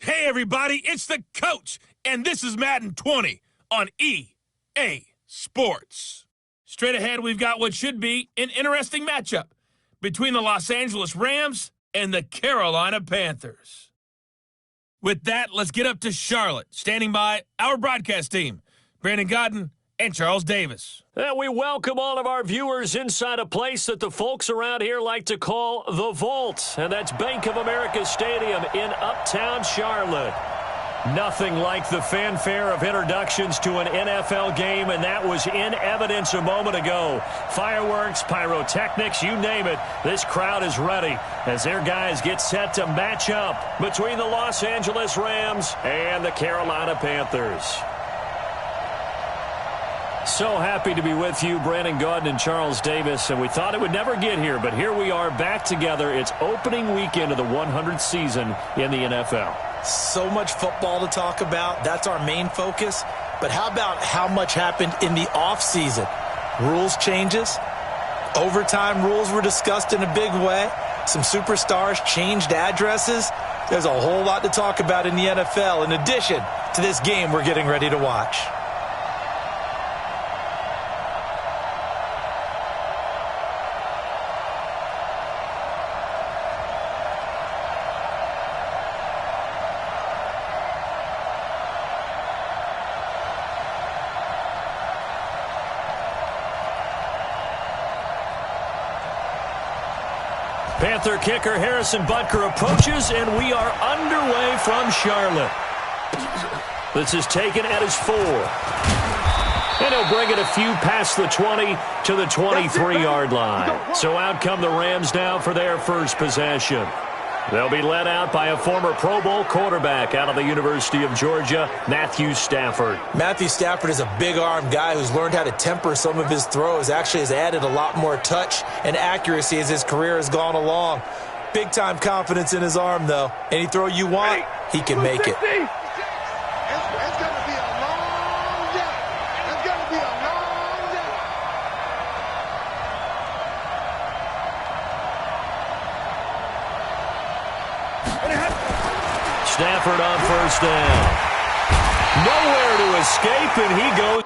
Hey, everybody, it's the coach, and this is Madden 20 on EA Sports. Straight ahead, we've got what should be an interesting matchup between the Los Angeles Rams and the Carolina Panthers. With that, let's get up to Charlotte. Standing by, our broadcast team, Brandon Godden and Charles Davis. And we welcome all of our viewers inside a place that the folks around here like to call the Vault. And that's Bank of America Stadium in Uptown Charlotte. Nothing like the fanfare of introductions to an NFL game, and that was in evidence a moment ago. Fireworks, pyrotechnics, you name it. This crowd is ready as their guys get set to match up between the Los Angeles Rams and the Carolina Panthers. So happy to be with you, Brandon Gaudin and Charles Davis, and we thought it would never get here, but here we are back together. It's opening weekend of the 100th season in the NFL. So much football to talk about. That's our main focus. But how about how much happened in the offseason? Rules changes. Overtime rules were discussed in a big way. Some superstars changed addresses. There's a whole lot to talk about in the NFL in addition to this game we're getting ready to watch. Panther kicker Harrison Butker approaches, and we are underway from Charlotte. This is taken at his 4. And he'll bring it a few past the 20 to the 23-yard line. So out come the Rams now for their first possession. They'll be led out by a former Pro Bowl quarterback out of the University of Georgia, Matthew Stafford. Matthew Stafford is a big-arm guy who's learned how to temper some of his throws. Actually has added a lot more touch and accuracy as his career has gone along. Big-time confidence in his arm, though. Any throw you want, he can make it. Stafford on first down. Nowhere to escape, and he goes.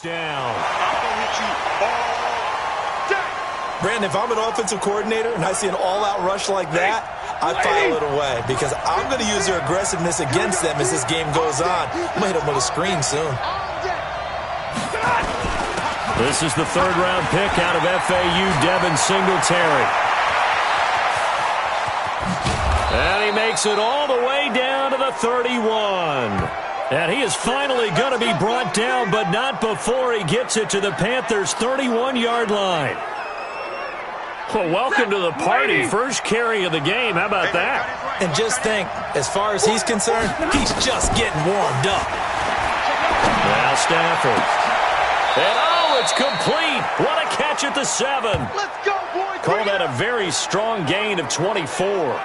Down. Brandon, if I'm an offensive coordinator and I see an all-out rush like that, I file it away because I'm going to use their aggressiveness against them as this game goes on. I'm going to hit them with a screen soon. This is the third-round pick out of FAU, Devin Singletary. And he makes it all the way down to the 31. And he is finally going to be brought down, but not before he gets it to the Panthers' 31-yard line. Well, welcome to the party. First carry of the game. How about that? And just think, as far as he's concerned, he's just getting warmed up. Now Stafford. And oh, it's complete. What a catch at the 7. Let's go, boys. Call that a very strong gain of 24.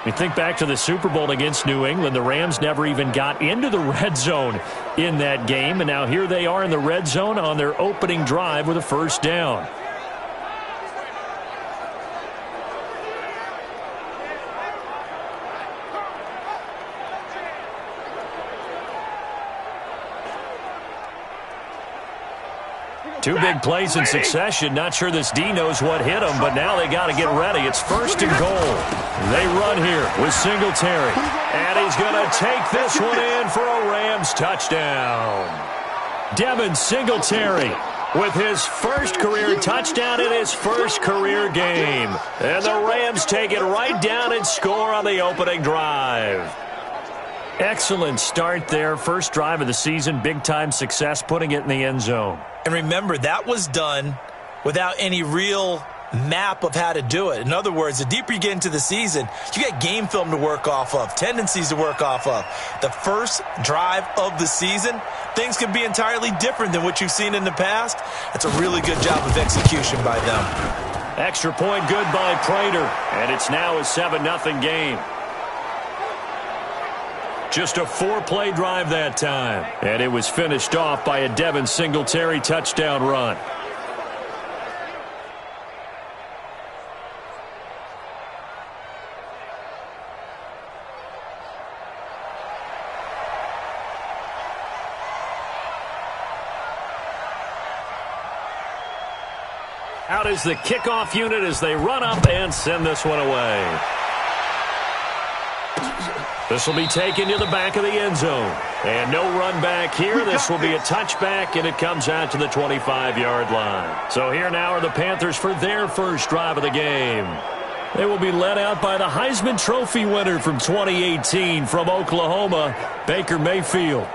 You think back to the Super Bowl against New England. The Rams never even got into the red zone in that game. And now here they are in the red zone on their opening drive with a first down. Two big plays in succession. Not sure this D knows what hit him, but now they got to get ready. It's first and goal. They run here with Singletary. And he's going to take this one in for a Rams touchdown. Devin Singletary with his first career touchdown in his first career game. And the Rams take it right down and score on the opening drive. Excellent start there. First drive of the season. Big-time success, putting it in the end zone. And remember, that was done without any real map of how to do it. In other words, the deeper you get into the season, you get game film to work off of, tendencies to work off of. The first drive of the season, things can be entirely different than what you've seen in the past. It's a really good job of execution by them. Extra point good by Prater, and it's now a 7-0 game. Just a 4-play drive that time, and it was finished off by a Devin Singletary touchdown run. Out is the kickoff unit as they run up and send this one away. This will be taken to the back of the end zone. And no run back here. This will be a touchback, and it comes out to the 25-yard line. So here now are the Panthers for their first drive of the game. They will be led out by the Heisman Trophy winner from 2018 from Oklahoma, Baker Mayfield.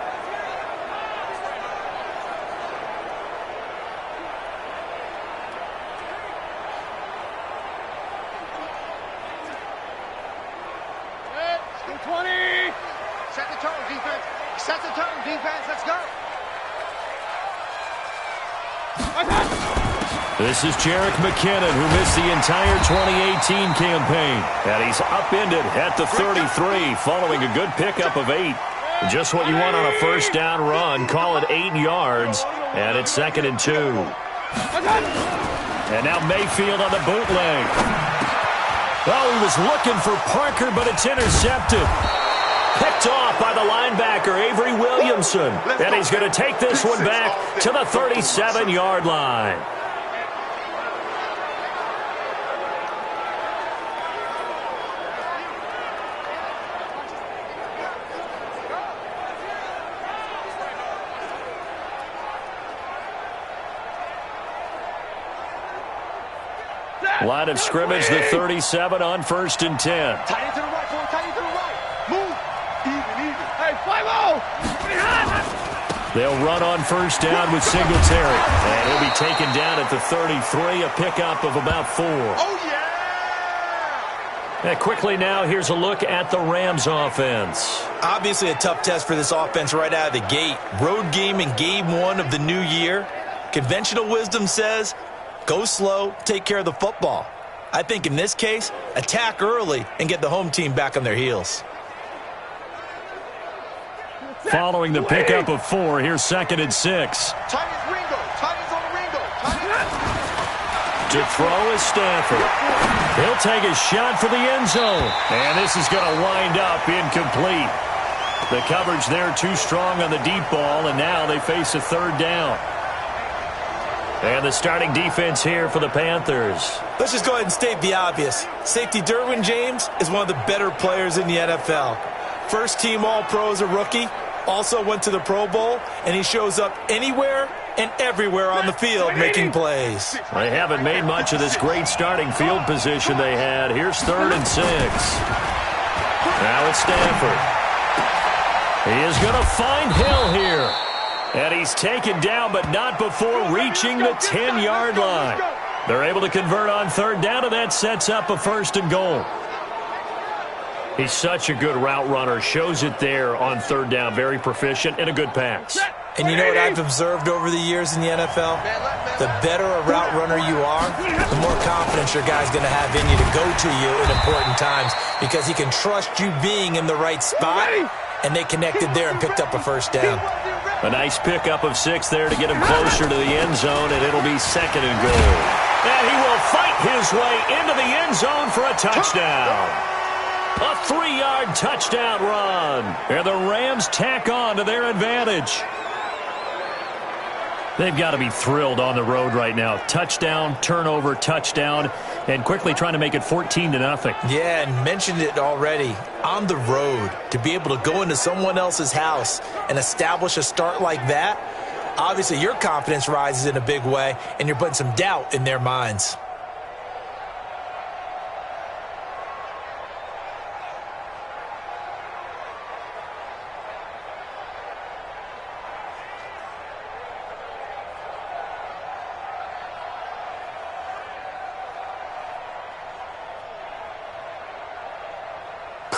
This is Jerick McKinnon, who missed the entire 2018 campaign. And he's upended at the 33 following a good pickup of 8. Just what you want on a first down run. Call it 8 yards. And it's 2nd and 2. And now Mayfield on the bootleg. Well, he was looking for Parker, but it's intercepted. Picked off by the linebacker, Avery Williamson. And he's going to take this one back to the 37-yard line. Line of scrimmage, the 37 on 1st and 10. Tight end to the right, boy. Tight end to the right. Move. Even. Hey, fly ball. They'll run on first down with Singletary. And he'll be taken down at the 33, a pickup of about 4. Oh, yeah. And quickly now, here's a look at the Rams offense. Obviously a tough test for this offense right out of the gate. Road game in game 1 of the new year. Conventional wisdom says, go slow, take care of the football. I think in this case, attack early and get the home team back on their heels. Following the pickup of 4, here's 2nd and 6. Tight end Ringo. Tight end's on the Ringo. To throw is Stafford. He'll take a shot for the end zone. And this is going to wind up incomplete. The coverage there too strong on the deep ball, and now they face a 3rd down. And the starting defense here for the Panthers. Let's just go ahead and state the obvious. Safety Derwin James is one of the better players in the NFL. First team All-Pro as a rookie. Also went to the Pro Bowl. And he shows up anywhere and everywhere on the field making plays. They haven't made much of this great starting field position they had. Here's 3rd and 6. Now it's Stafford. He is going to find Hill here. And he's taken down, but not before reaching the 10-yard line. They're able to convert on 3rd down, and that sets up a 1st and goal. He's such a good route runner. Shows it there on 3rd down. Very proficient and a good pass. And you know what I've observed over the years in the NFL? The better a route runner you are, the more confidence your guy's going to have in you to go to you in important times because he can trust you being in the right spot, and they connected there and picked up a 1st down. A nice pickup of 6 there to get him closer to the end zone, and it'll be 2nd and goal. And he will fight his way into the end zone for a touchdown. A 3-yard touchdown run. And the Rams tack on to their advantage. They've got to be thrilled on the road right now. Touchdown, turnover, touchdown, and quickly trying to make it 14-0. Yeah, and mentioned it already. On the road, to be able to go into someone else's house and establish a start like that, obviously your confidence rises in a big way, and you're putting some doubt in their minds.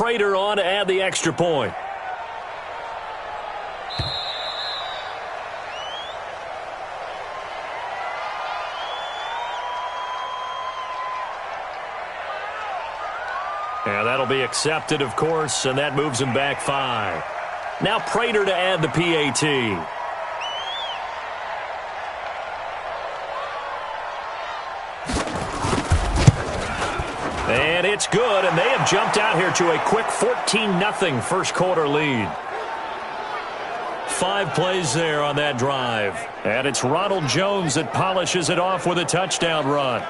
Prater on to add the extra point. And that'll be accepted, of course, and that moves him back 5. Now Prater to add the PAT. And it's good, and they have jumped out here to a quick 14-0 first quarter lead. 5 plays there on that drive. And it's Ronald Jones that polishes it off with a touchdown run.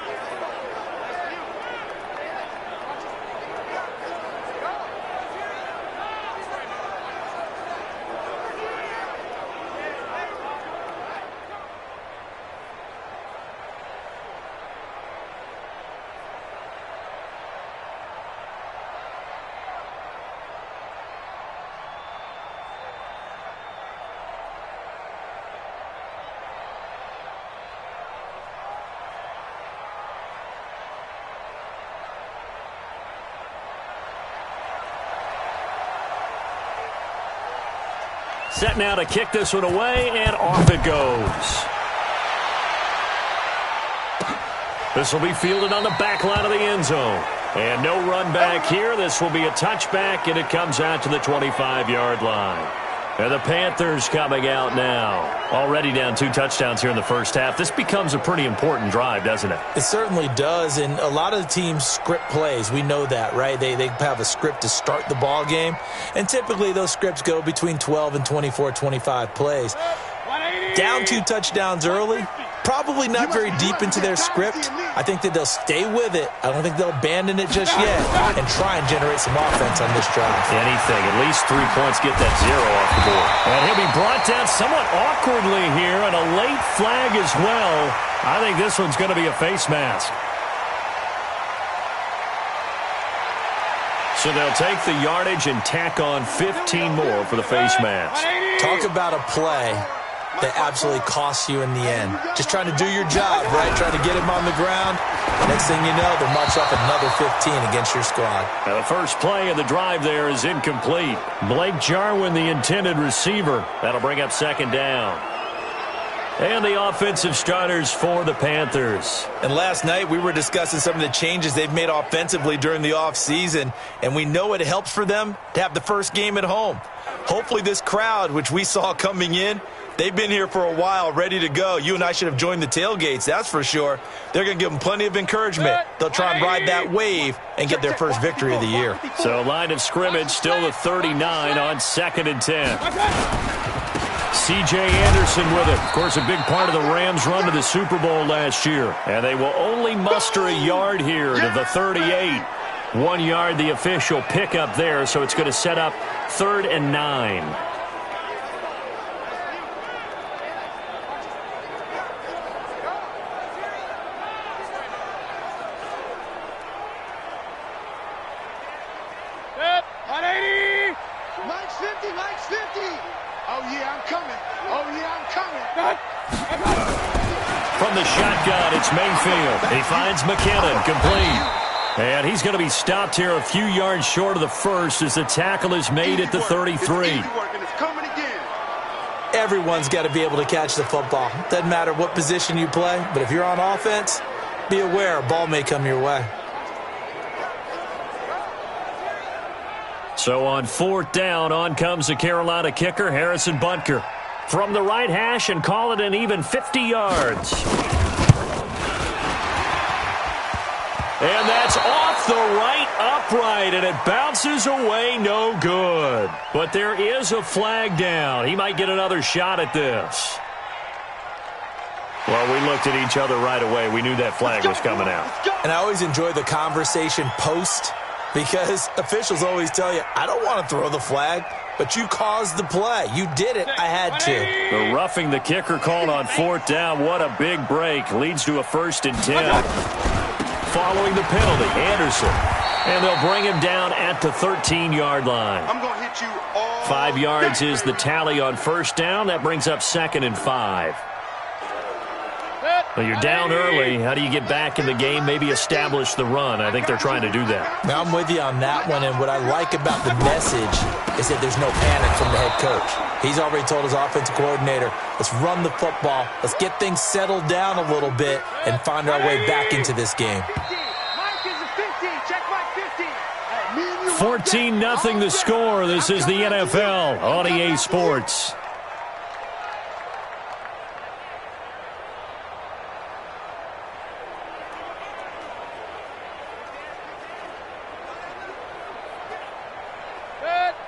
Set now to kick this one away, and off it goes. This will be fielded on the back line of the end zone. And no run back here. This will be a touchback, and it comes out to the 25-yard line. And the Panthers coming out now. Already down 2 touchdowns here in the first half. This becomes a pretty important drive, doesn't it? It certainly does, and a lot of the teams script plays. We know that, right? They have a script to start the ball game, and typically those scripts go between 12 and 24, 25 plays. Down 2 touchdowns early, probably not very deep into their script. I think that they'll stay with it. I don't think they'll abandon it just yet and try and generate some offense on this drive. Anything. At least 3 points, get that 0 off the board. And he'll be brought down somewhat awkwardly here, and a late flag as well. I think this one's going to be a face mask. So they'll take the yardage and tack on 15 more for the face mask. Talk about a play that absolutely costs you in the end. Just trying to do your job, right? Trying to get him on the ground. Next thing you know, they'll march off another 15 against your squad. Now the first play of the drive there is incomplete. Blake Jarwin, the intended receiver. That'll bring up second down. And the offensive starters for the Panthers. And last night we were discussing some of the changes they've made offensively during the offseason, and we know it helps for them to have the first game at home. Hopefully this crowd, which we saw coming in, they've been here for a while, ready to go. You and I should have joined the tailgates, that's for sure. They're going to give them plenty of encouragement. They'll try and ride that wave and get their first victory of the year. So line of scrimmage still the 39 on 2nd and 10. C.J. Anderson with it. Of course, a big part of the Rams' run to the Super Bowl last year. And they will only muster a yard here to the 38. 1 yard, the official pickup there, so it's going to set up 3rd and 9. From the shotgun, it's Mayfield. He finds McKinnon, complete. And he's going to be stopped here a few yards short of the first as the tackle is made at the 33. Everyone's got to be able to catch the football. Doesn't matter what position you play, but if you're on offense, be aware a ball may come your way. So on 4th down, on comes the Carolina kicker, Harrison Butker. From the right hash and call it an even 50 yards. And that's off the right upright, and it bounces away no good. But there is a flag down. He might get another shot at this. Well, we looked at each other right away. We knew that flag was coming out. And I always enjoy the conversation post, because officials always tell you, I don't want to throw the flag, but you caused the play. You did it. I had to. The roughing the kicker called on 4th down. What a big break. Leads to a 1st and 10. Following the penalty, Anderson. And they'll bring him down at the 13-yard line. I'm going to hit you all 5 yards is the tally on 1st down. That brings up 2nd and 5. Well, you're down early. How do you get back in the game, maybe establish the run? I think they're trying to do that. Now, I'm with you on that one, and what I like about the message is that there's no panic from the head coach. He's already told his offensive coordinator, let's run the football, let's get things settled down a little bit, and find our way back into this game. 14-0 the score. This is the NFL on EA Sports.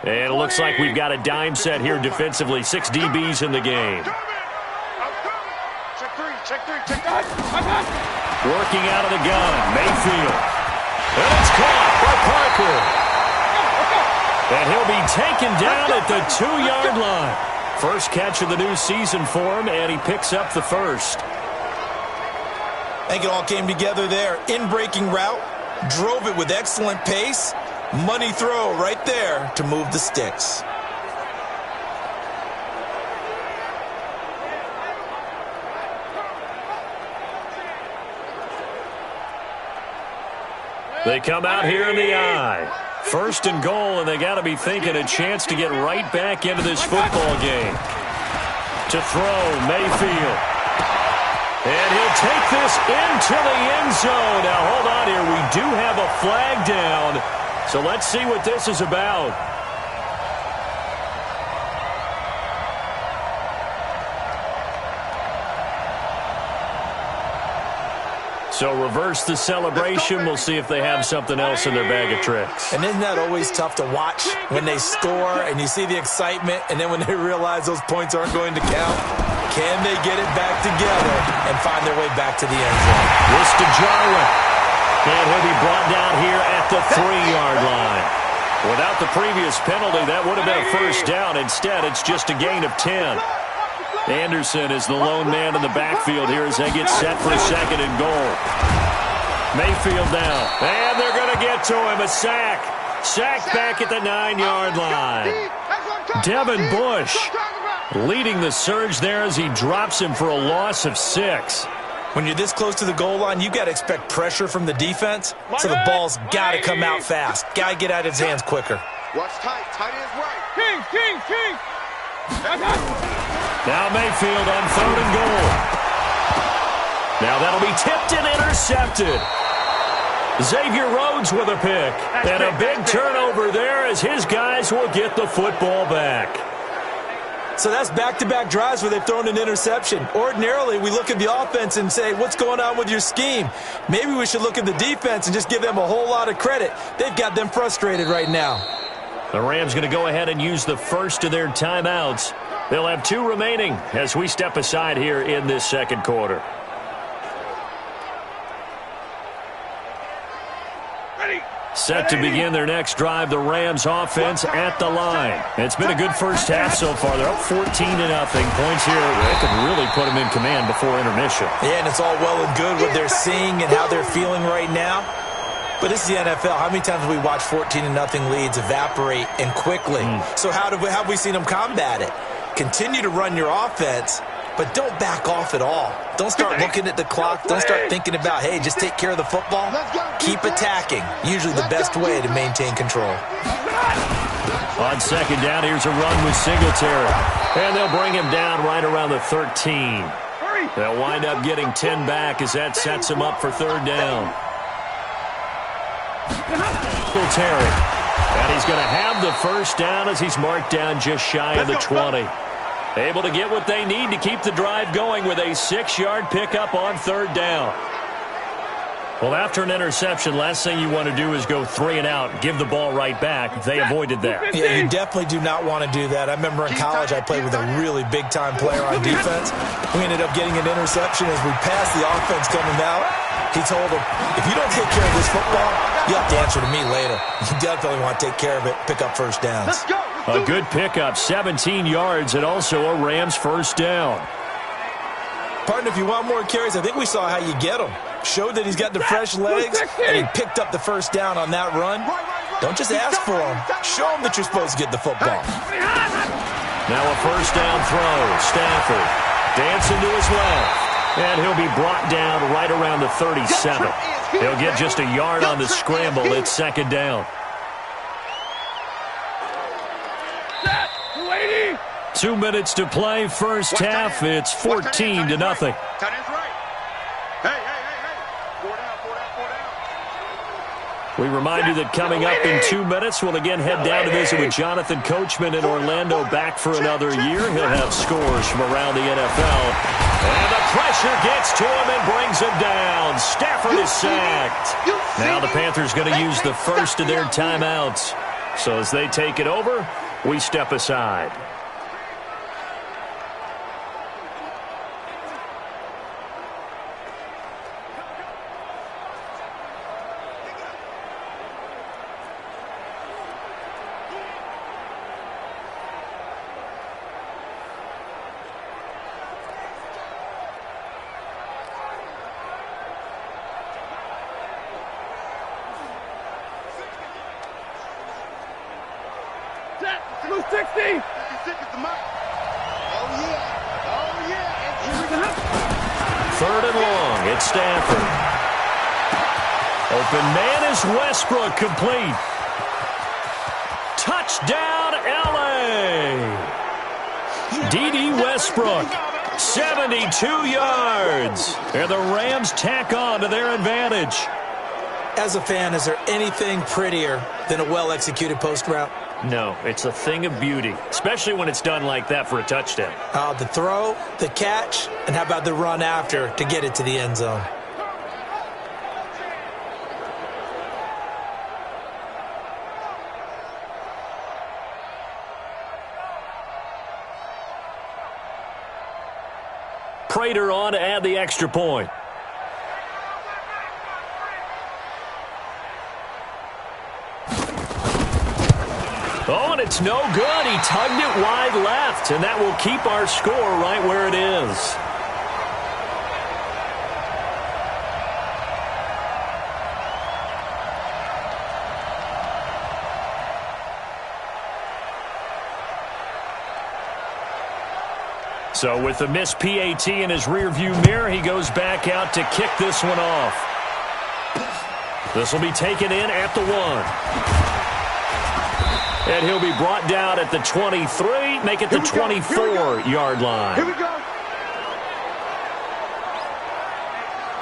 And it looks like we've got a dime set here defensively. 6 DBs in the game. Working out of the gun, Mayfield. And it's caught by Parker. And he'll be taken down at the 2-yard line. First catch of the new season for him, and he picks up the first. I think it all came together there. In-breaking route, drove it with excellent pace. Money throw right there to move the sticks. They come out here in the eye. First and goal, and they got to be thinking a chance to get right back into this football game. To throw, Mayfield. And he'll take this into the end zone. Now, hold on here. We do have a flag down. So let's see what this is about. So reverse the celebration. We'll see if they have something else in their bag of tricks. And isn't that always tough to watch when they score and you see the excitement, and then when they realize those points aren't going to count? Can they get it back together and find their way back to the end zone? This to Jarwin. And he'll be brought down here at the 3-yard line. Without the previous penalty, that would have been a first down. Instead, it's just a gain of 10. Anderson is the lone man in the backfield here as they get set for a second and goal. Mayfield now. And they're going to get to him. A sack. Sack back at the 9-yard line. Devin Bush leading the surge there as he drops him for a loss of 6. When you're this close to the goal line, you got to expect pressure from the defense, so the ball's got to come out fast. Got to get out of his hands quicker. Watch tight. Tight is right. King. Now Mayfield on 3rd and goal. Now that'll be tipped and intercepted. Xavier Rhodes with a pick. And a big turnover there as his guys will get the football back. So that's back-to-back drives where they've thrown an interception. Ordinarily, we look at the offense and say, what's going on with your scheme? Maybe we should look at the defense and just give them a whole lot of credit. They've got them frustrated right now. The Rams going to go ahead and use the first of their timeouts. They'll have 2 remaining as we step aside here in this second quarter. Set to begin their next drive, the Rams offense at the line. It's been a good first half so far. They're up 14-0. Points here, they could really put them in command before intermission. Yeah, and it's all well and good what they're seeing and how they're feeling right now. But this is the NFL. How many times have we watched 14-0 leads evaporate and quickly? So how have we seen them combat it? Continue to run your offense, but don't back off at all. Don't start looking at the clock. Don't start thinking about, hey, just take care of the football. Keep attacking. Usually the best way to maintain control. On second down, here's a run with Singletary. And they'll bring him down right around the 13. They'll wind up getting 10 back as that sets him up for 3rd down. Singletary. And he's going to have the first down as he's marked down just shy of the 20. Able to get what they need to keep the drive going with a 6-yard pickup on 3rd down. Well, after an interception, last thing you want to do is go 3 and out, give the ball right back. They avoided that. Yeah, you definitely do not want to do that. I remember in college I played with a really big-time player on defense. We ended up getting an interception as we passed the offense coming out. He told him, if you don't take care of this football, you have to answer to me later. You definitely want to take care of it, pick up first downs. A good pickup, 17 yards, and also a Rams first down. Partner, if you want more carries, I think we saw how you get them. Showed that he's got the fresh legs, and he picked up the first down on that run. Don't just ask for them. Show them that you're supposed to get the football. Now a first down throw. Stafford dancing to his left. And he'll be brought down right around the 37. He'll get just a yard on the scramble. It's second down. 2 minutes to play, first half. It's 14-0. We remind you that coming up in 2 minutes, we'll again head down to visit with Jonathan Coachman in Orlando, back for another year. He'll have scores from around the NFL. And the pressure gets to him and brings him down. Stafford is sacked. Now the Panthers going to use the first of their timeouts. So as they take it over, we step aside. Third and long. It's Stafford. Open man is Westbrook, complete. Touchdown, L.A. D.D. Westbrook, 72 yards. And the Rams tack on to their advantage. As a fan, is there anything prettier than a well-executed post route? No, it's a thing of beauty, especially when it's done like that for a touchdown. The throw, the catch, and how about the run after to get it to the end zone? Prater on to add the extra point. Oh, and it's no good. He tugged it wide left, and that will keep our score right where it is. So with the missed PAT in his rearview mirror, he goes back out to kick this one off. This will be taken in at the 1. And he'll be brought down at the 23, make it the 24-yard line. Here we go.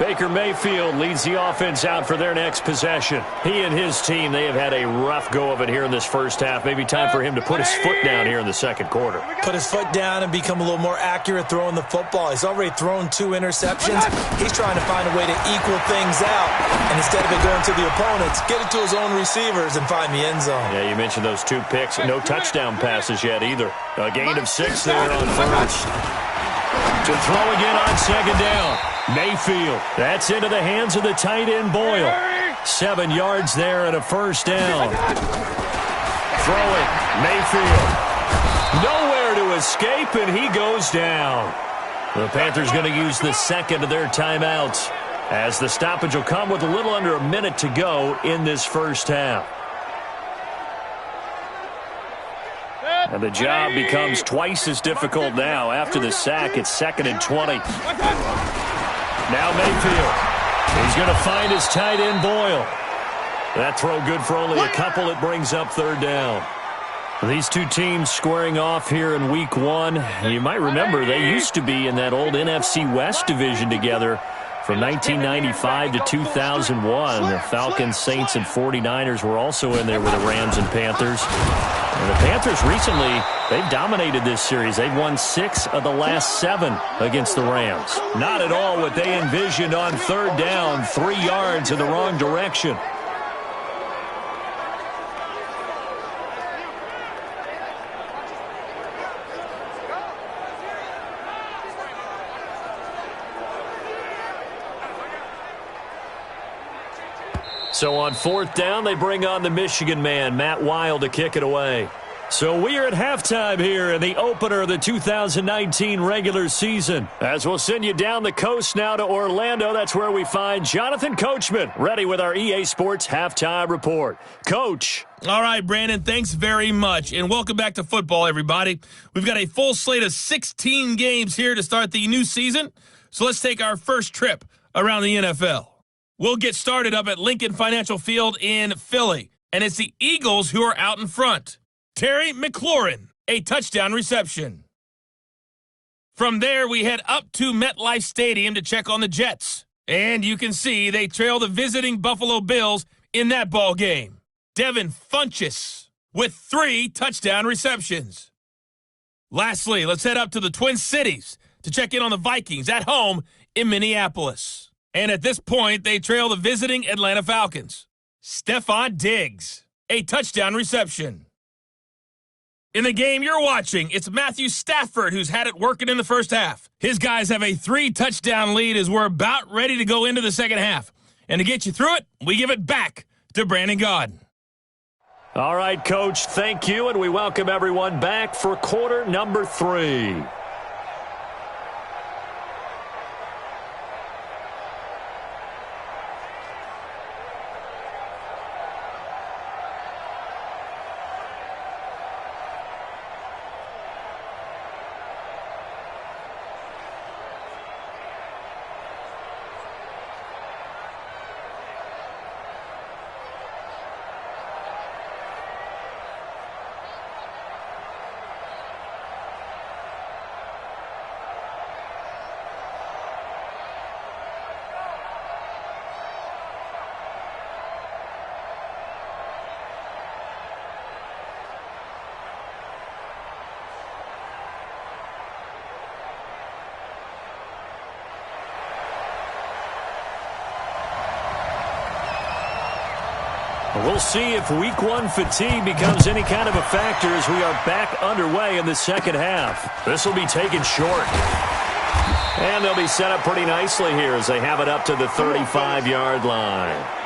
Baker Mayfield leads the offense out for their next possession. He and his team, they have had a rough go of it here in this first half. Maybe time for him to put his foot down here in the second quarter. Put his foot down and become a little more accurate throwing the football. He's already thrown 2 interceptions. He's trying to find a way to equal things out. And instead of it going to the opponents, get it to his own receivers and find the end zone. Yeah, you mentioned those 2 picks. No touchdown passes yet either. A gain of 6 there on first. To throw again on second down. Mayfield. That's into the hands of the tight end Boyle. 7 yards there and a first down. Throw it. Mayfield. Nowhere to escape, and he goes down. The Panthers going to use the second of their timeouts, as the stoppage will come with a little under a minute to go in this first half. And the job becomes twice as difficult now. After the sack, it's 2nd and 20. Now Mayfield. He's going to find his tight end Boyle. That throw good for only a couple. It brings up 3rd down. These two teams squaring off here in week 1. You might remember they used to be in that old NFC West division together from 1995 to 2001. The Falcons, Saints, and 49ers were also in there with the Rams and Panthers. And the Panthers recently, they've dominated this series. They've won 6 of the last 7 against the Rams. Not at all what they envisioned on 3rd down, 3 yards in the wrong direction. So on 4th down, they bring on the Michigan man, Matt Wild, to kick it away. So we are at halftime here in the opener of the 2019 regular season. As we'll send you down the coast now to Orlando, that's where we find Jonathan Coachman, ready with our EA Sports Halftime Report. Coach. All right, Brandon, thanks very much, and welcome back to football, everybody. We've got a full slate of 16 games here to start the new season. So let's take our first trip around the NFL. We'll get started up at Lincoln Financial Field in Philly, and it's the Eagles who are out in front. Terry McLaurin, a touchdown reception. From there, we head up to MetLife Stadium to check on the Jets. And you can see they trail the visiting Buffalo Bills in that ball game. Devin Funchess with 3 touchdown receptions. Lastly, let's head up to the Twin Cities to check in on the Vikings at home in Minneapolis. And at this point, they trail the visiting Atlanta Falcons. Stephon Diggs, a touchdown reception. In the game you're watching, it's Matthew Stafford who's had it working in the first half. His guys have a 3-touchdown lead as we're about ready to go into the second half. And to get you through it, we give it back to Brandon Gaudin. All right, Coach, thank you, and we welcome everyone back for quarter number 3. We'll see if week 1 fatigue becomes any kind of a factor as we are back underway in the second half. This will be taken short. And they'll be set up pretty nicely here as they have it up to the 35-yard line.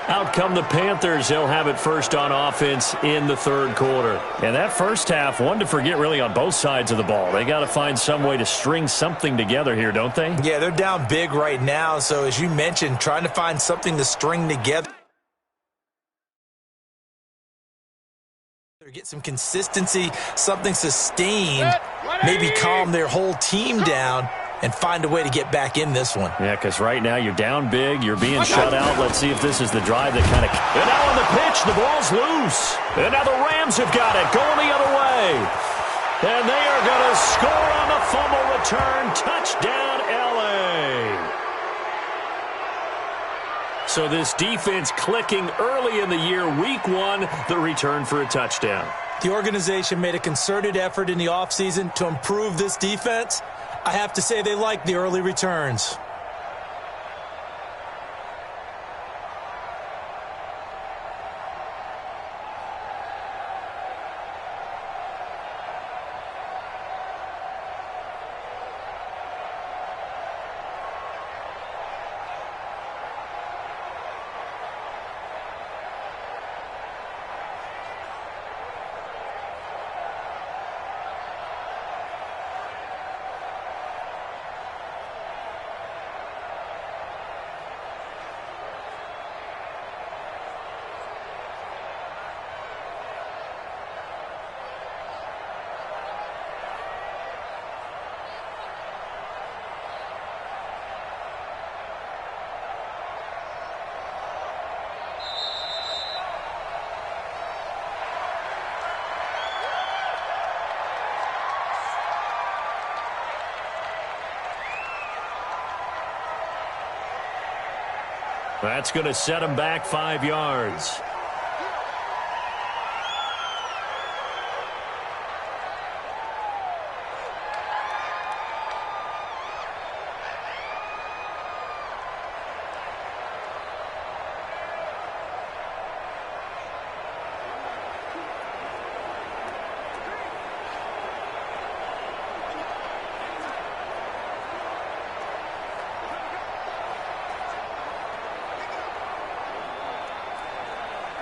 Out come the Panthers. They'll have it first on offense in the third quarter. And that first half, one to forget really on both sides of the ball. They got to find some way to string something together here, don't they? Yeah, they're down big right now. So as you mentioned, trying to find something to string together. Get some consistency, something sustained, maybe calm their whole team down and find a way to get back in this one. Yeah, because right now you're down big, you're being shut out. Let's see if this is the drive that kind of... And now on the pitch, the ball's loose. And now the Rams have got it, going the other way. And they are going to score on the fumble return. Touchdown, L.A. So this defense clicking early in the year, week 1, the return for a touchdown. The organization made a concerted effort in the offseason to improve this defense. I have to say they like the early returns. That's going to set him back 5 yards.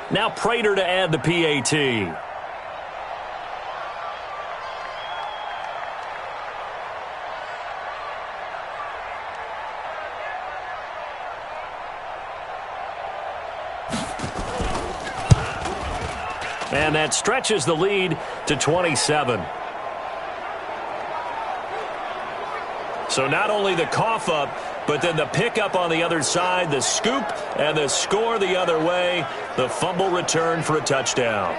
Now Prater to add the PAT. And that stretches the lead to 27. So not only the cough up, but then the pickup on the other side, the scoop, and the score the other way. The fumble return for a touchdown.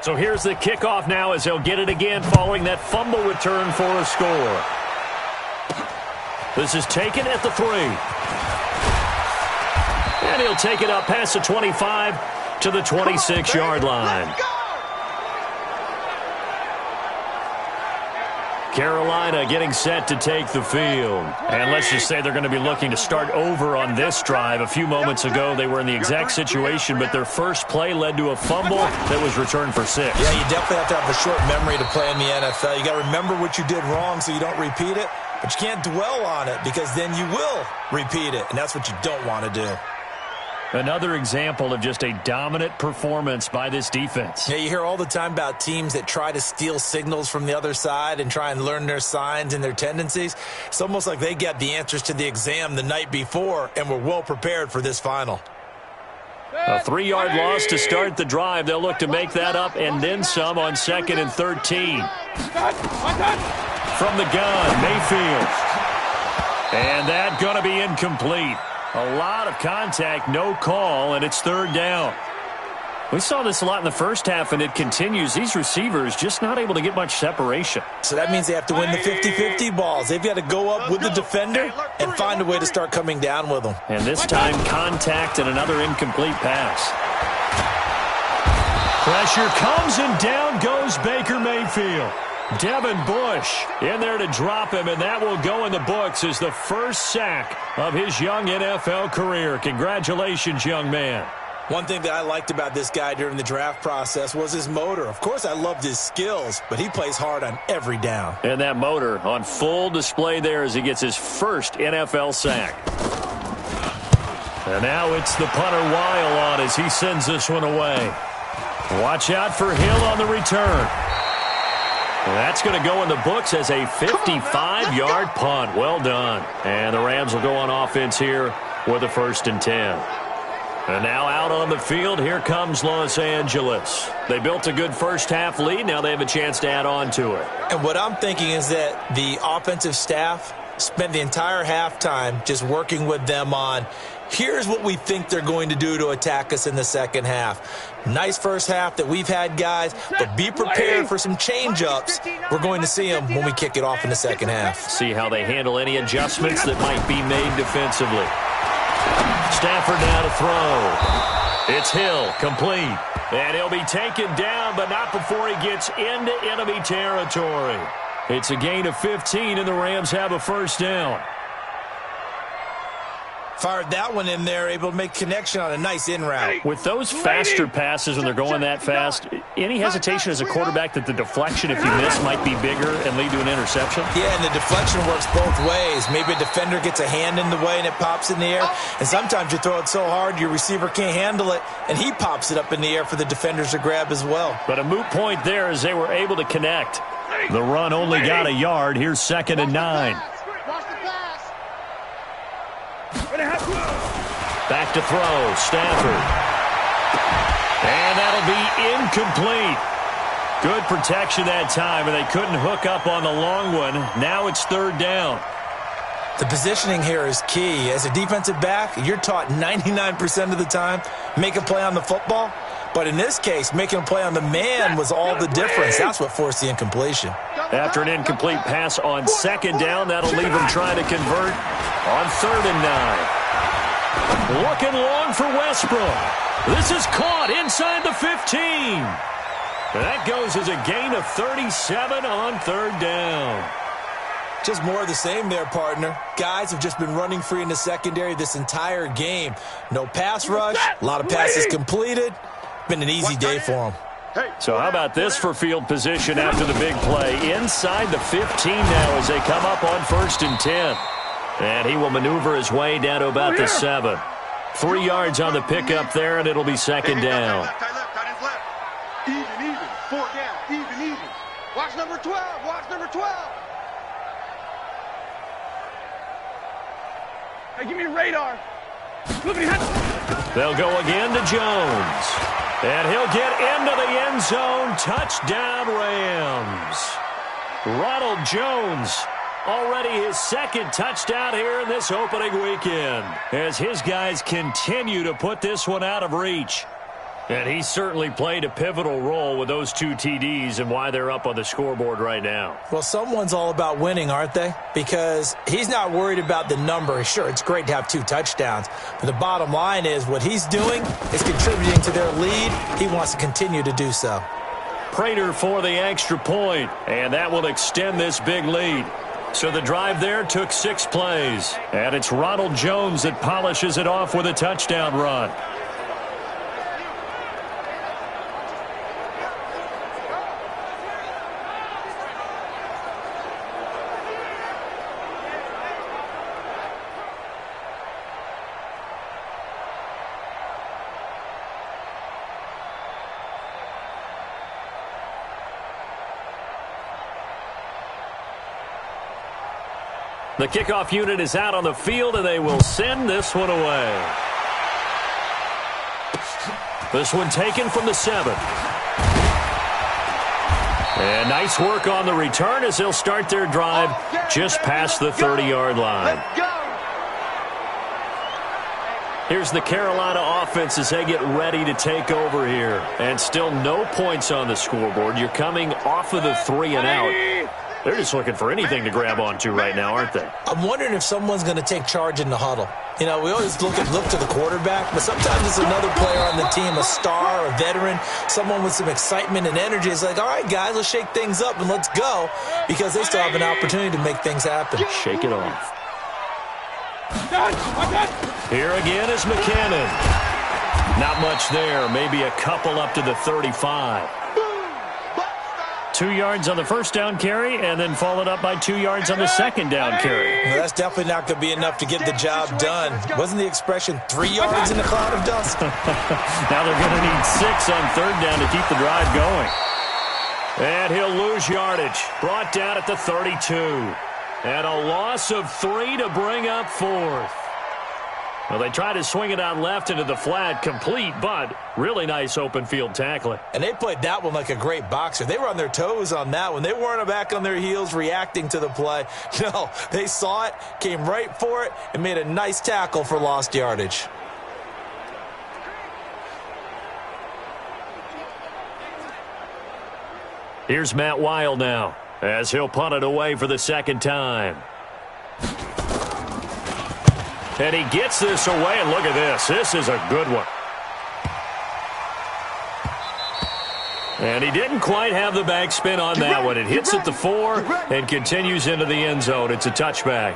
So here's the kickoff now as he'll get it again following that fumble return for a score. This is taken at the 3. And he'll take it up past the 25 to the 26-yard line. Carolina getting set to take the field. And let's just say they're going to be looking to start over on this drive. A few moments ago, they were in the exact situation, but their first play led to a fumble that was returned for 6. Yeah, you definitely have to have a short memory to play in the NFL. You got to remember what you did wrong so you don't repeat it, but you can't dwell on it because then you will repeat it, and that's what you don't want to do. Another example of just a dominant performance by this defense. Yeah, you hear all the time about teams that try to steal signals from the other side and try and learn their signs and their tendencies. It's almost like they get the answers to the exam the night before and were well prepared for this final. A 3-yard loss to start the drive. They'll look to make that up and then some on 2nd and 13. From the gun, Mayfield. And that going to be incomplete. A lot of contact, no call, and it's 3rd down. We saw this a lot in the first half, and it continues. These receivers just not able to get much separation. So that means they have to win the 50-50 balls. They've got to go up with the defender and find a way to start coming down with them. And this time, contact and another incomplete pass. Pressure comes, and down goes Baker Mayfield. Devin Bush in there to drop him, and that will go in the books as the first sack of his young NFL career. Congratulations, young man. One thing that I liked about this guy during the draft process was his motor. Of course, I loved his skills, but he plays hard on every down. And that motor on full display there as he gets his first NFL sack. And now it's the punter Weil on as he sends this one away. Watch out for Hill on the return. That's going to go in the books as a 55-yard punt. Well done. And the Rams will go on offense here with a 1st and 10. And now out on the field, here comes Los Angeles. They built a good first-half lead. Now they have a chance to add on to it. And what I'm thinking is that the offensive staff spent the entire halftime just working with them on, here's what we think they're going to do to attack us in the second half. Nice first half that we've had, guys, but be prepared for some change-ups. We're going to see them when we kick it off in the second half. See how they handle any adjustments that might be made defensively. Stafford now to throw. It's Hill, complete. And he'll be taken down, but not before he gets into enemy territory. It's a gain of 15, and the Rams have a 1st down. Fired that one in there, able to make connection on a nice in route. With those faster passes when they're going that fast, any hesitation as a quarterback that the deflection, if you miss, might be bigger and lead to an interception? Yeah, and the deflection works both ways. Maybe a defender gets a hand in the way and it pops in the air, and sometimes you throw it so hard your receiver can't handle it, and he pops it up in the air for the defenders to grab as well. But a moot point there as they were able to connect. The run only got a yard. Here's 2nd and 9. Back to throw, Stafford. And that'll be incomplete. Good protection that time, and they couldn't hook up on the long one. Now it's 3rd down. The positioning here is key. As a defensive back, you're taught 99% of the time, make a play on the football. But in this case, making a play on the man was all the difference. That's what forced the incompletion. After an incomplete pass on 2nd down, that'll leave him trying to convert on 3rd and 9. Looking long for Westbrook. This is caught inside the 15. That goes as a gain of 37 on 3rd down. Just more of the same there, partner. Guys have just been running free in the secondary this entire game. No pass rush, a lot of passes completed. Been an easy day for him. So how about this for field position after the big play? Inside the 15 now as they come up on 1st and 10. And he will maneuver his way down to about the 7. 3 yards on the pickup there, and it'll be 2nd down. Even. 4 down. Even. Watch number 12. Watch number 12. Hey, give me radar. They'll go again to Jones. And he'll get into the end zone. Touchdown, Rams. Ronald Jones, already his 2nd touchdown here in this opening weekend, as his guys continue to put this one out of reach. And he certainly played a pivotal role with those 2 TDs and why they're up on the scoreboard right now. Well, someone's all about winning, aren't they? Because he's not worried about the number. Sure, it's great to have 2 touchdowns. But the bottom line is what he's doing is contributing to their lead. He wants to continue to do so. Prater for the extra point, and that will extend this big lead. So the drive there took 6 plays. And it's Ronald Jones that polishes it off with a touchdown run. The kickoff unit is out on the field, and they will send this one away. This one taken from the 7. And nice work on the return as they'll start their drive just past the 30-yard line. Here's the Carolina offense as they get ready to take over here. And still no points on the scoreboard. You're coming off of the 3 and out. They're just looking for anything to grab onto right now, aren't they? I'm wondering if someone's going to take charge in the huddle. You know, we always look to the quarterback, but sometimes it's another player on the team, a star, a veteran, someone with some excitement and energy. It's like, all right, guys, let's shake things up and let's go, because they still have an opportunity to make things happen. Shake it off. Here again is McKinnon. Not much there, maybe a couple up to the 35. 2 yards on the first down carry, and then followed up by 2 yards on the second down carry. Well, that's definitely not going to be enough to get the job done. Wasn't the expression 3 yards in a cloud of dust? Now they're going to need 6 on 3rd down to keep the drive going. And he'll lose yardage. Brought down at the 32. And a loss of 3 to bring up 4th. Well, they tried to swing it out left into the flat, complete, but really nice open field tackling. And they played that one like a great boxer. They were on their toes on that one. They weren't back on their heels reacting to the play. No, they saw it, came right for it, and made a nice tackle for lost yardage. Here's Matt Weil now, as he'll punt it away for the 2nd time. And he gets this away, and look at this. This is a good one. And he didn't quite have the backspin on that one. It hits at the 4 and continues into the end zone. It's a touchback.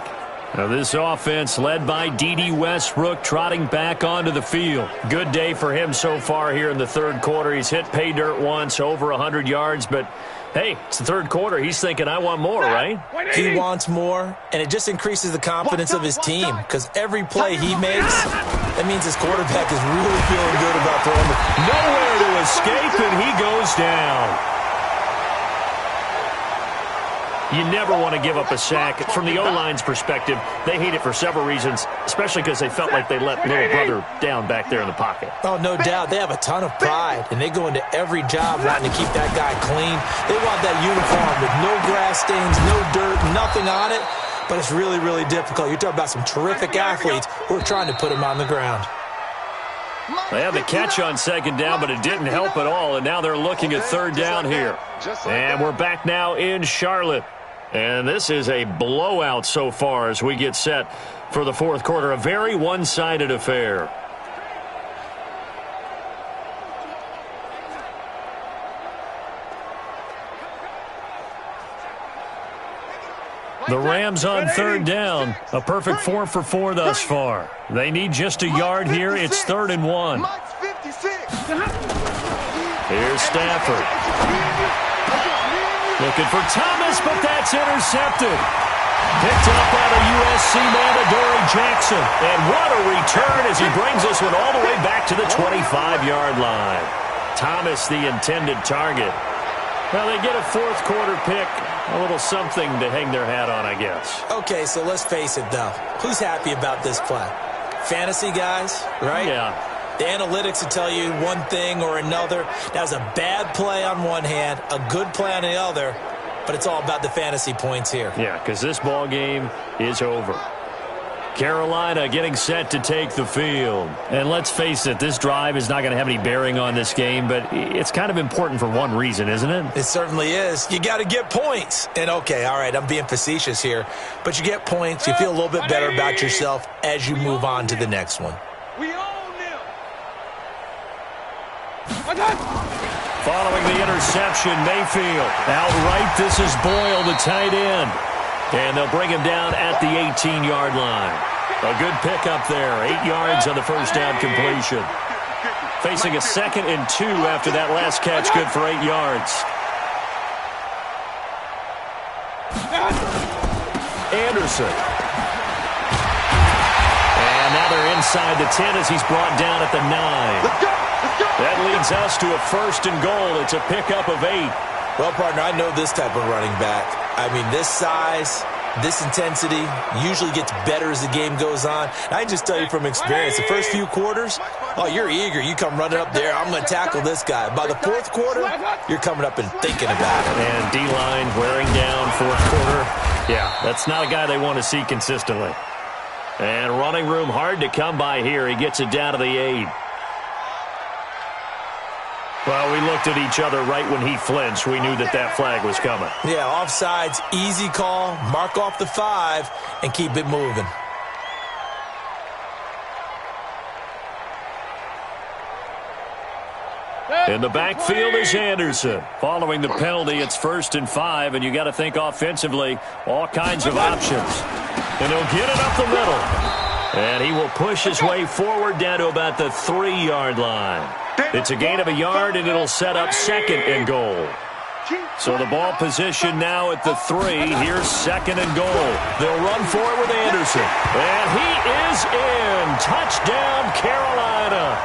Now this offense led by D.D. Westbrook trotting back onto the field. Good day for him so far here in the 3rd quarter. He's hit pay dirt once, over 100 yards, but hey, it's the 3rd quarter. He's thinking, I want more, right? He wants more, and it just increases the confidence of his team, because every play he makes, that means his quarterback is really feeling good about throwing it. Nowhere to escape, and he goes down. You never want to give up a sack. From the O-line's perspective, they hate it for several reasons, especially because they felt like they let little brother down back there in the pocket. Oh, no doubt. They have a ton of pride, and they go into every job wanting to keep that guy clean. They want that uniform with no grass stains, no dirt, nothing on it, but it's really, really difficult. You're talking about some terrific athletes who are trying to put him on the ground. They had the catch on 2nd down, but it didn't help at all, and now they're looking at 3rd down here. And we're back now in Charlotte. And this is a blowout so far as we get set for the 4th quarter. A very one-sided affair. The Rams on 3rd down. A perfect 4 for 4 thus far. They need just a yard here. It's 3rd and 1. Here's Stafford. Looking for Thomas, but that's intercepted. Picked up by the USC man, Adoree Jackson. And what a return as he brings this one all the way back to the 25-yard line. Thomas, the intended target. Well, they get a fourth quarter pick. A little something to hang their hat on, I guess. Okay, so let's face it, though. Who's happy about this play? Fantasy guys, right? Yeah. The analytics will tell you one thing or another. That was a bad play on one hand, a good play on the other, but it's all about the fantasy points here. Yeah, because this ball game is over. Carolina getting set to take the field. And let's face it, this drive is not going to have any bearing on this game, but it's kind of important for one reason, isn't it? It certainly is. You got to get points. And, okay, all right, I'm being facetious here, but you get points. You feel a little bit better about yourself as you move on to the next one. We own them. Following the interception, Mayfield. Outright, this is Boyle, the tight end. And they'll bring him down at the 18-yard line. A good pickup there. 8 yards on the first down completion. Facing a 2nd and 2 after that last catch, good for 8 yards. Anderson. And now they're inside the 10 as he's brought down at the 9. That leads us to a 1st and goal. It's a pickup of 8. Well, partner, I know this type of running back. I mean, this size, this intensity usually gets better as the game goes on. And I just tell you from experience, the first few quarters, oh, you're eager. You come running up there, I'm going to tackle this guy. By the 4th quarter, you're coming up and thinking about it. And D-line wearing down 4th quarter. Yeah, that's not a guy they want to see consistently. And running room hard to come by here. He gets it down to the 8. Well, we looked at each other right when he flinched. We knew that that flag was coming. Yeah, offsides, easy call, mark off the 5, and keep it moving. In the backfield is Anderson. Following the penalty, it's 1st and 5, and you got to think offensively, all kinds of options. And he'll get it up the middle. And he will push his way forward down to about the 3-yard line. It's a gain of a yard, and it'll set up 2nd and goal. So the ball position now at the 3. Here's 2nd and goal. They'll run for it with Anderson. And he is in. Touchdown, Carolina.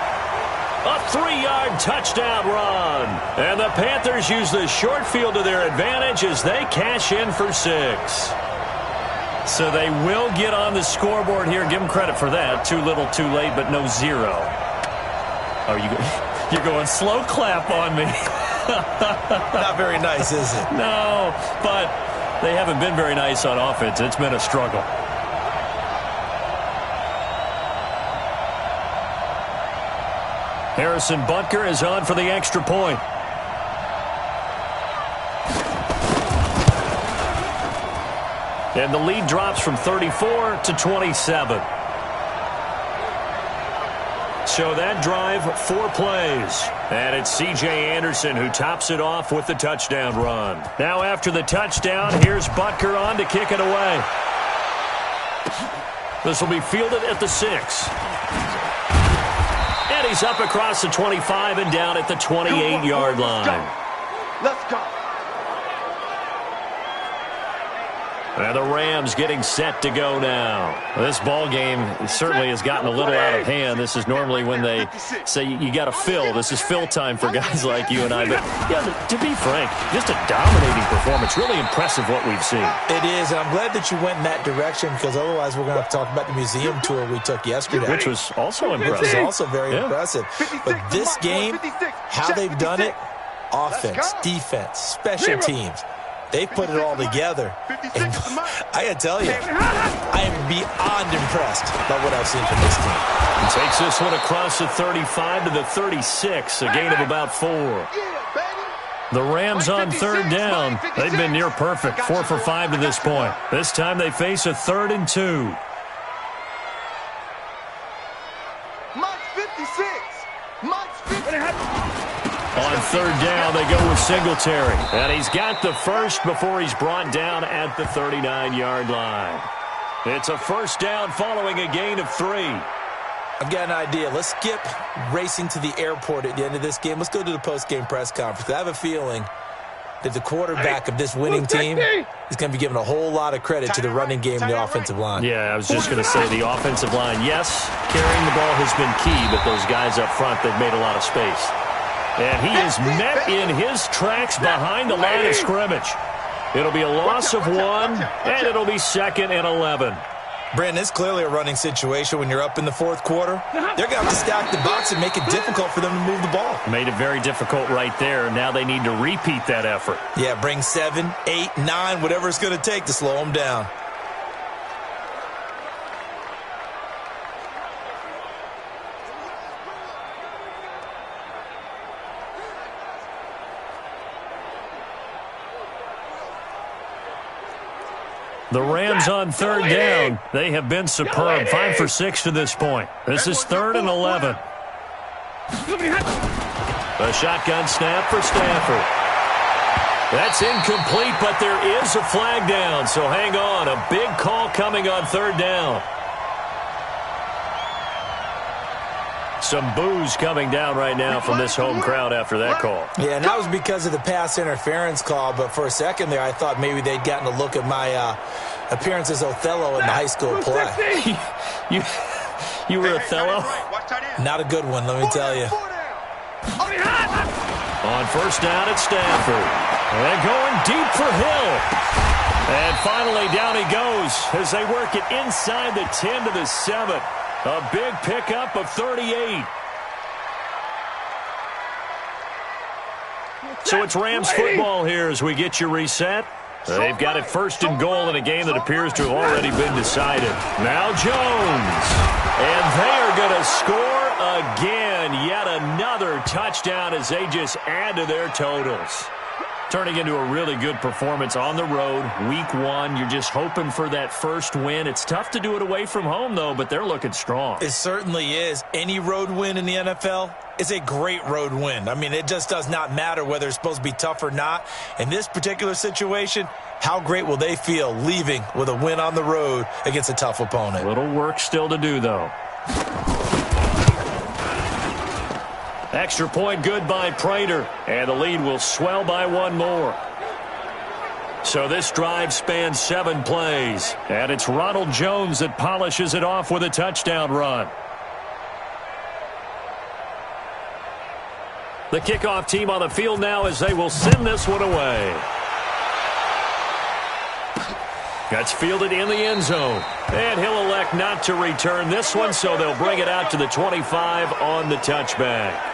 A 3-yard touchdown run. And the Panthers use the short field to their advantage as they cash in for 6. So they will get on the scoreboard here. Give them credit for that. Too little, too late, but no 0. Oh, you're going slow clap on me. Not very nice, is it? No, but they haven't been very nice on offense. It's been a struggle. Harrison Butker is on for the extra point. And the lead drops from 34 to 27. So that drive, 4 plays. And it's C.J. Anderson who tops it off with the touchdown run. Now after the touchdown, here's Butker on to kick it away. This will be fielded at the 6. And he's up across the 25 and down at the 28-yard line. Let's go. And the Rams getting set to go now. This ball game certainly has gotten a little out of hand. This is normally when they say you got to fill. This is fill time for guys like you and I. But, yeah, to be frank, just a dominating performance. Really impressive what we've seen. It is, and I'm glad that you went in that direction because otherwise we're going to have to talk about the museum tour we took yesterday. Which was also impressive. Which was also very impressive. But this game, how they've done it, offense, defense, special teams. They put it all together. And I got to tell you, I am beyond impressed by what I've seen from this team. He takes this one across the 35 to the 36, a gain of about 4. The Rams on 3rd down. They've been near perfect, 4 for 5 to this point. This time they face a 3rd and 2. Mike 56. Mike 56. On 3rd down, they go with Singletary. And he's got the first before he's brought down at the 39-yard line. It's a 1st down following a gain of 3. I've got an idea. Let's skip racing to the airport at the end of this game. Let's go to the post-game press conference. I have a feeling that the quarterback of this winning team is going to be given a whole lot of credit to the running game and the offensive line. Yeah, I was just going to say the offensive line, yes, carrying the ball has been key, but those guys up front, they've made a lot of space. And he is met in his tracks behind the line of scrimmage. It'll be a loss of 1, and it'll be 2nd and 11. Brandon, it's clearly a running situation when you're up in the fourth quarter. They're going to have to stack the box and make it difficult for them to move the ball. Made it very difficult right there. Now they need to repeat that effort. Yeah, bring 7, 8, 9, whatever it's going to take to slow them down. The Rams on 3rd down. They have been superb. 5 for 6 to this point. This is 3rd and 11. A shotgun snap for Stafford. That's incomplete, but there is a flag down, so hang on. A big call coming on 3rd down. Some boos coming down right now from this home crowd after that call. Yeah, and that was because of the pass interference call, but for a second there I thought maybe they'd gotten a look at my appearance as Othello in the high school play. You were Othello? Not a good one, let me tell you. On 1st down at Stafford. And going deep for Hill. And finally down he goes as they work it inside the 10 to the 7. A big pickup of 38. So it's Rams football here as we get you reset. They've got it 1st and goal in a game that appears to have already been decided. Now Jones. And they are going to score again. Yet another touchdown as they just add to their totals. Turning into a really good performance on the road. Week 1, you're just hoping for that first win. It's tough to do it away from home, though, but they're looking strong. It certainly is. Any road win in the NFL is a great road win. I mean, it just does not matter whether it's supposed to be tough or not. In this particular situation, how great will they feel leaving with a win on the road against a tough opponent? Little work still to do, though. Extra point good by Prater, and the lead will swell by 1 more. So this drive spans 7 plays, and it's Ronald Jones that polishes it off with a touchdown run. The kickoff team on the field now as they will send this one away. That's fielded in the end zone, and he'll elect not to return this one, so they'll bring it out to the 25 on the touchback.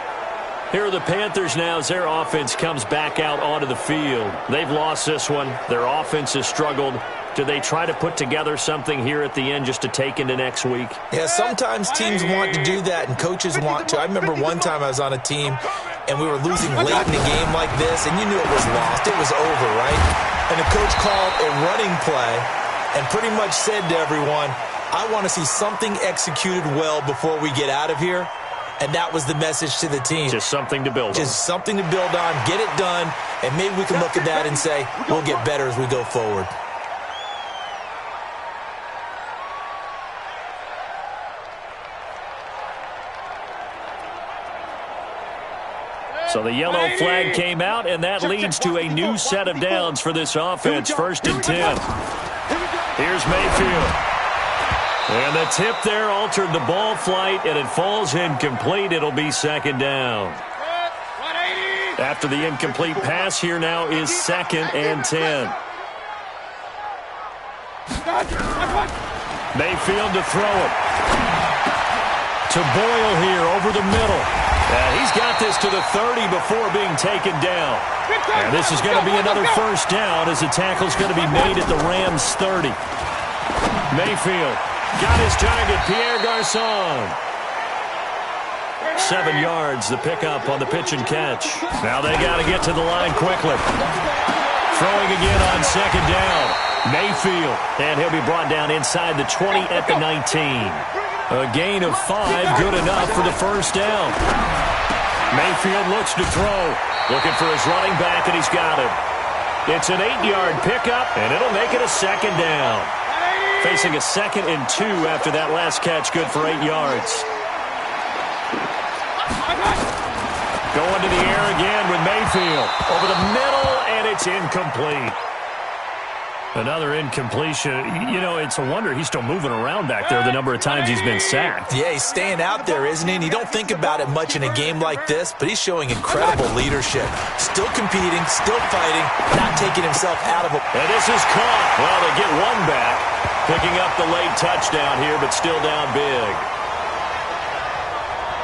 Here are the Panthers now as their offense comes back out onto the field. They've lost this one. Their offense has struggled. Do they try to put together something here at the end just to take into next week? Yeah, sometimes teams want to do that and coaches want to. I remember one time I was on a team and we were losing late in a game like this, and you knew it was lost. It was over, right? And the coach called a running play and pretty much said to everyone, I want to see something executed well before we get out of here. And that was the message to the team. Just something to build on. Just something to build on, get it done, and maybe we can look at that and say, we'll get better as we go forward. So the yellow flag came out, and that leads to a new set of downs for this offense. 1st and 10. Here's Mayfield. And the tip there altered the ball flight, and it falls incomplete. It'll be 2nd down. After the incomplete pass, here now is 2nd and 10. Mayfield to throw it. To Boyle here over the middle. He's got this to the 30 before being taken down. And this is going to be another 1st down as the tackle's going to be made at the Rams' 30. Mayfield got his target, Pierre Garçon. 7 yards, the pickup on the pitch and catch. Now they got to get to the line quickly. Throwing again on 2nd down. Mayfield, and he'll be brought down inside the 20 at the 19. A gain of 5, good enough for the 1st down. Mayfield looks to throw. Looking for his running back, and he's got him. It's an 8-yard pickup, and it'll make it a 2nd down. Facing a 2nd and 2 after that last catch, good for 8 yards. Going to the air again with Mayfield. Over the middle, and it's incomplete. Another incompletion. You know, it's a wonder he's still moving around back there the number of times he's been sacked. Yeah, he's staying out there, isn't he? And you don't think about it much in a game like this, but he's showing incredible leadership. Still competing, still fighting, not taking himself out of it. And this is caught. Well, they get one back. Picking up the late touchdown here, but still down big.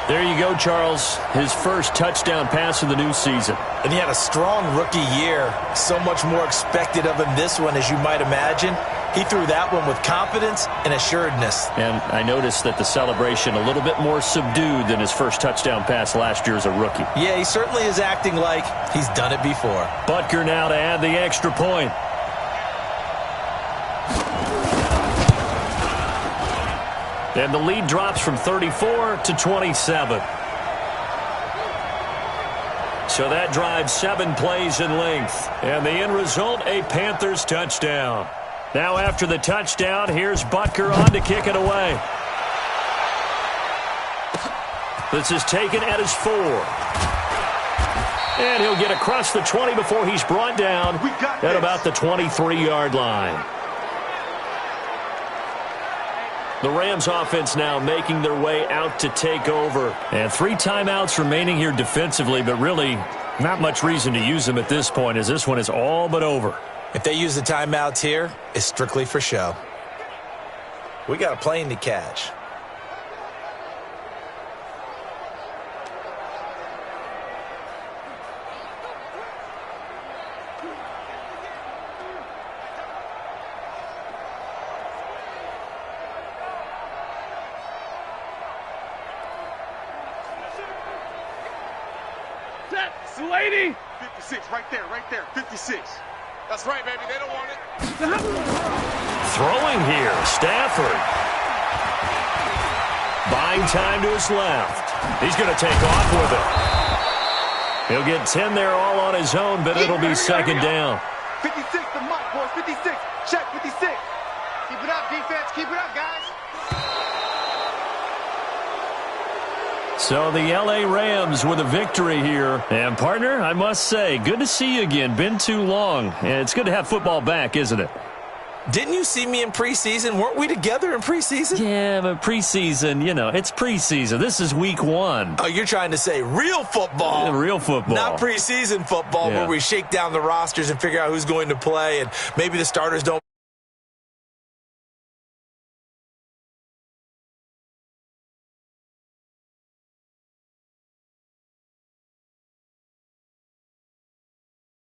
There you go, Charles. His first touchdown pass of the new season. And he had a strong rookie year. So much more expected of him this one, as you might imagine. He threw that one with confidence and assuredness. And I noticed that the celebration a little bit more subdued than his first touchdown pass last year as a rookie. Yeah, he certainly is acting like he's done it before. Butker now to add the extra point. And the lead drops from 34 to 27. So that drives 7 plays in length. And the end result, a Panthers touchdown. Now after the touchdown, here's Butker on to kick it away. This is taken at his 4. And he'll get across the 20 before he's brought down at about the 23-yard line. The Rams offense now making their way out to take over. And 3 timeouts remaining here defensively, but really not much reason to use them at this point, as this one is all but over. If they use the timeouts here, it's strictly for show. We got a plane to catch. Lady! 56, right there, 56. That's right, baby, they don't want it. Throwing here, Stafford. Buying time to his left. He's going to take off with it. He'll get 10 there all on his own, but it'll be second down. 56, the mark, boys, 56. Check, 56. Keep it up, defense, keep it up, guys. So the L.A. Rams with a victory here. And, partner, I must say, good to see you again. Been too long. And it's good to have football back, isn't it? Didn't you see me in preseason? Weren't we together in preseason? Yeah, but preseason, you know, it's preseason. This is week 1. Oh, you're trying to say real football. Real football. Not preseason football, Yeah. where we shake down the rosters and figure out who's going to play, and maybe the starters don't